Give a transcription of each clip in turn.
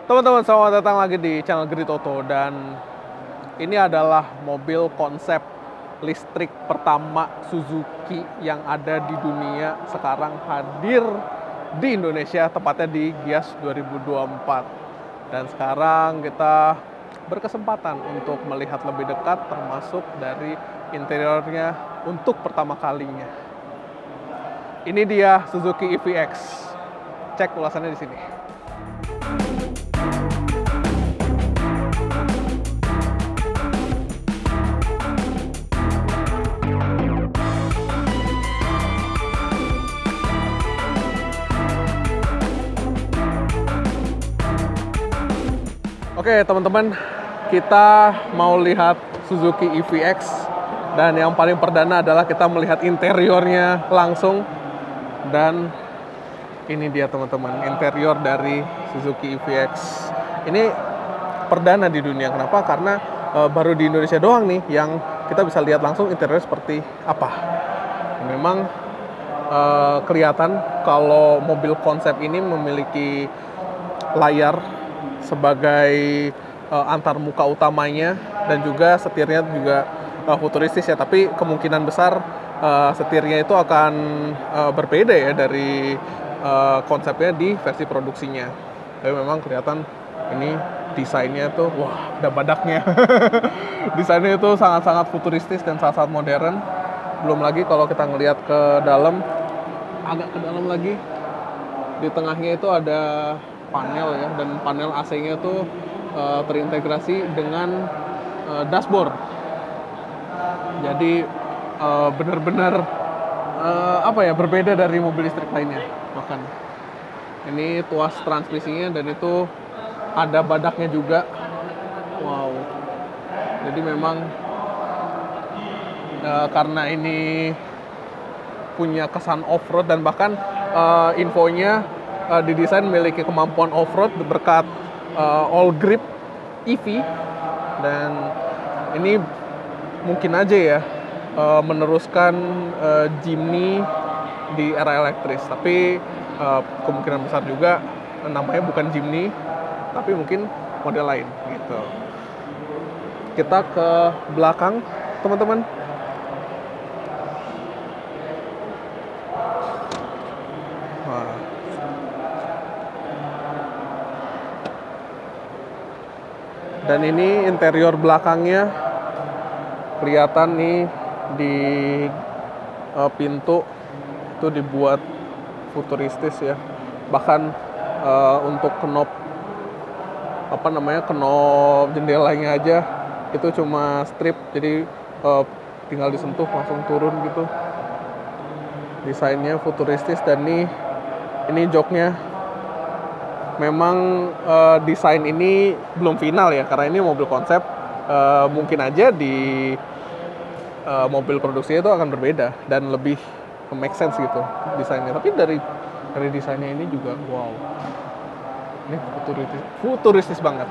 Teman-teman, selamat datang lagi di channel Geri Toto, dan ini adalah mobil konsep listrik pertama Suzuki yang ada di dunia sekarang, hadir di Indonesia, tepatnya di Gias 2024. Dan sekarang kita berkesempatan untuk melihat lebih dekat, termasuk dari interiornya untuk pertama kalinya. Ini dia Suzuki EVX. Cek ulasannya di sini. Oke teman-teman, kita mau lihat Suzuki EVX, dan yang paling perdana adalah kita melihat interiornya langsung. Dan ini dia teman-teman, interior dari Suzuki EVX. Ini perdana di dunia. Kenapa? Karena baru di Indonesia doang nih yang kita bisa lihat langsung interior seperti apa. Memang kelihatan kalau mobil konsep ini memiliki layar sebagai antar muka utamanya, dan juga setirnya juga futuristis ya, tapi kemungkinan besar setirnya itu akan berbeda ya dari konsepnya di versi produksinya. Tapi memang kelihatan ini desainnya tuh, wah, ada badaknya. Desainnya itu sangat-sangat futuristis dan sangat-sangat modern. Belum lagi kalau kita ngelihat ke dalam, agak ke dalam lagi, di tengahnya itu ada panel ya, dan panel AC-nya tuh terintegrasi dengan dashboard. Jadi benar-benar berbeda dari mobil listrik lainnya. Bahkan ini tuas transmisinya, dan itu ada badaknya juga. Wow. Jadi memang karena ini punya kesan off-road, dan bahkan infonya didesain memiliki kemampuan off-road berkat all grip EV, dan ini mungkin aja ya meneruskan Jimny di era elektris. Tapi kemungkinan besar juga namanya bukan Jimny, tapi mungkin model lain gitu. Kita ke belakang teman-teman. Dan ini interior belakangnya, kelihatan nih di pintu itu dibuat futuristis ya. Bahkan untuk knob knob jendelanya aja itu cuma strip, jadi tinggal disentuh langsung turun gitu. Desainnya futuristis, dan ini joknya. Memang desain ini belum final ya, karena ini mobil konsep. Mungkin aja di mobil produksinya itu akan berbeda dan lebih make sense gitu desainnya. Tapi dari desainnya ini juga wow, ini futuristis banget.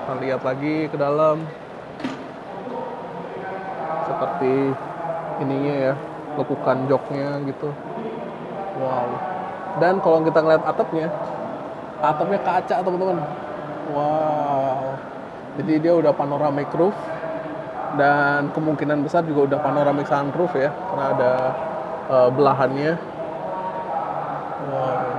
Kita lihat lagi ke dalam, seperti ininya ya, lekukan joknya gitu. Wow. Dan kalau kita ngeliat atapnya kaca teman-teman. Wow. Jadi dia udah panoramic roof, dan kemungkinan besar juga udah panoramic sunroof ya, karena ada belahannya. Wow.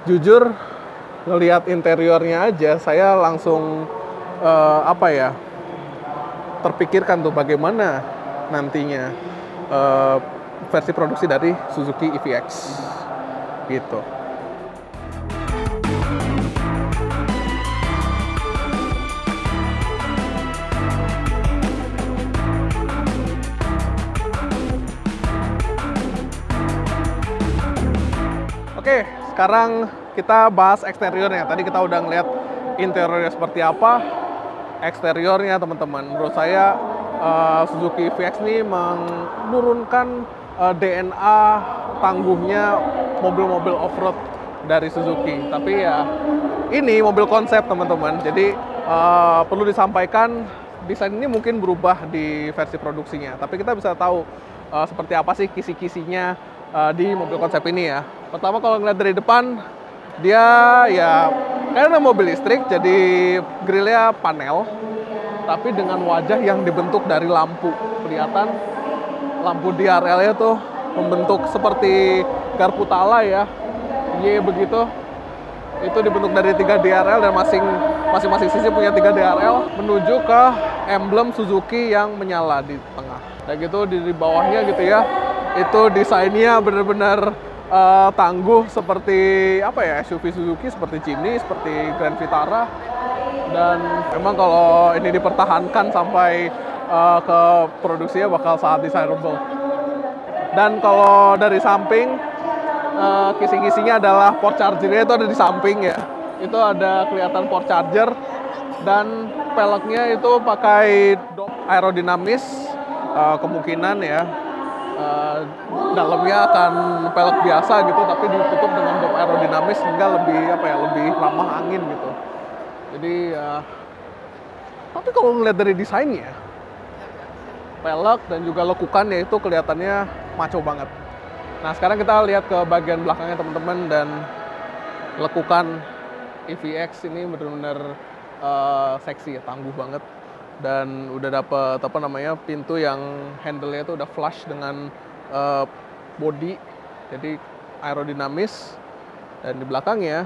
Jujur ngelihat interiornya aja saya langsung terpikirkan tuh bagaimana nantinya versi produksi dari Suzuki EVX gitu. Oke, sekarang kita bahas eksteriornya. Tadi kita udah ngeliat interiornya seperti apa, eksteriornya teman-teman. Menurut saya Suzuki EVX ini menurunkan DNA tangguhnya mobil-mobil off-road dari Suzuki. Tapi ya ini mobil konsep teman-teman, jadi perlu disampaikan desain ini mungkin berubah di versi produksinya, tapi kita bisa tahu seperti apa sih kisi-kisinya di mobil konsep ini ya. Pertama kalau ngeliat dari depan, dia ya karena mobil listrik, jadi grillnya panel, tapi dengan wajah yang dibentuk dari lampu. Kelihatan lampu DRL-nya tuh membentuk seperti garpu tala ya, begitu. Itu dibentuk dari 3 DRL dan masing-masing sisi punya 3 DRL menuju ke emblem Suzuki yang menyala di tengah. Dan gitu di bawahnya gitu ya, itu desainnya benar-benar tangguh seperti apa ya, SUV Suzuki seperti Jimny, seperti Grand Vitara. Dan memang kalau ini dipertahankan sampai ke produksinya bakal sangat desirable. Dan kalau dari samping, kisi-kisinya adalah port chargernya itu ada di samping ya. Itu ada kelihatan port charger, dan peleknya itu pakai dome aerodinamis, kemungkinan ya. Dalamnya akan pelek biasa gitu, tapi ditutup dengan dome aerodinamis sehingga lebih lebih ramah angin gitu. Jadi tapi kalau ngeliat dari desainnya, pelek dan juga lekukannya itu kelihatannya maco banget. Nah sekarang kita lihat ke bagian belakangnya teman-teman, dan lekukan EVX ini benar-benar seksi ya, tangguh banget. Dan udah dapet pintu yang handle-nya itu udah flush dengan body, jadi aerodinamis. Dan di belakangnya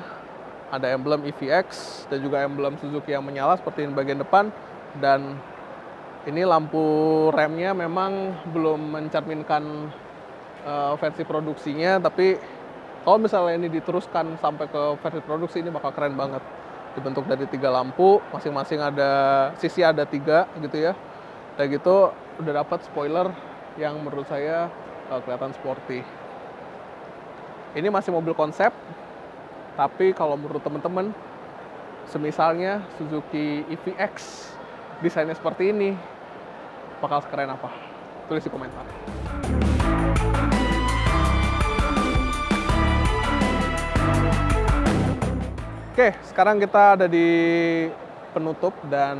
ada emblem EVX dan juga emblem Suzuki yang menyala seperti di bagian depan. Dan ini lampu remnya memang belum mencerminkan versi produksinya, tapi kalau misalnya ini diteruskan sampai ke versi produksi, ini bakal keren banget. Dibentuk dari 3 lampu, masing-masing sisi ada 3 gitu ya. Dan gitu udah dapat spoiler yang menurut saya kelihatan sporty. Ini masih mobil konsep, tapi kalau menurut teman-teman, semisalnya Suzuki EVX desainnya seperti ini, bakal sekeren apa? Tulis di komentar. Oke, sekarang kita ada di penutup, dan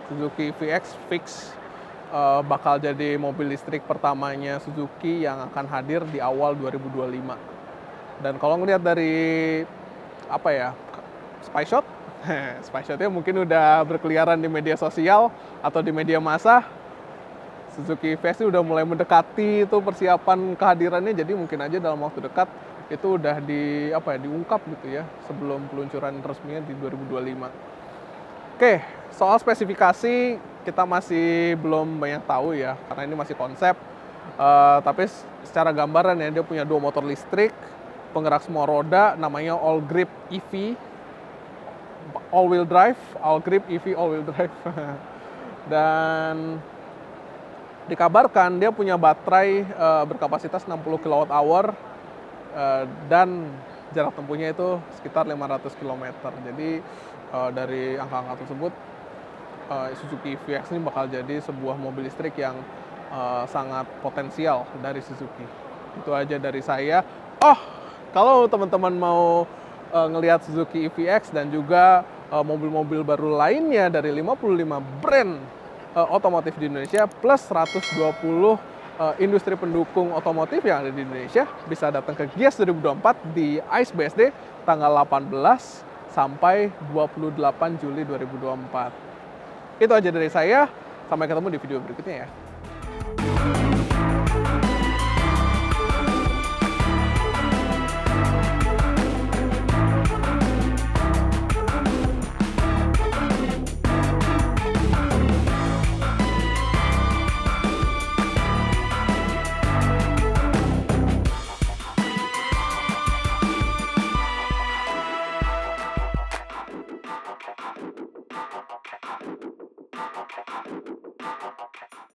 Suzuki VX fix bakal jadi mobil listrik pertamanya Suzuki yang akan hadir di awal 2025. Dan kalau ngelihat dari spy shot, spy shotnya mungkin udah berkeliaran di media sosial atau di media massa. Suzuki VX udah mulai mendekati itu persiapan kehadirannya, jadi mungkin aja dalam waktu dekat itu udah diungkap gitu ya, sebelum peluncuran resminya di 2025. Oke, soal spesifikasi kita masih belum banyak tahu ya, karena ini masih konsep. Tapi secara gambaran ya, dia punya 2 motor listrik, penggerak semua roda, namanya All Grip EV, all-wheel drive, All Grip EV all-wheel drive. Dan dikabarkan dia punya baterai berkapasitas 60 kWh, dan jarak tempuhnya itu sekitar 500 km. Jadi dari angka-angka tersebut, Suzuki VX ini bakal jadi sebuah mobil listrik yang sangat potensial dari Suzuki. Itu aja dari saya. Kalau teman-teman mau ngelihat Suzuki EVX dan juga mobil-mobil baru lainnya dari 55 brand otomotif di Indonesia plus 120 industri pendukung otomotif yang ada di Indonesia, bisa datang ke Gias 2024 di ICE BSD tanggal 18 sampai 28 Juli 2024. Itu aja dari saya, sampai ketemu di video berikutnya ya.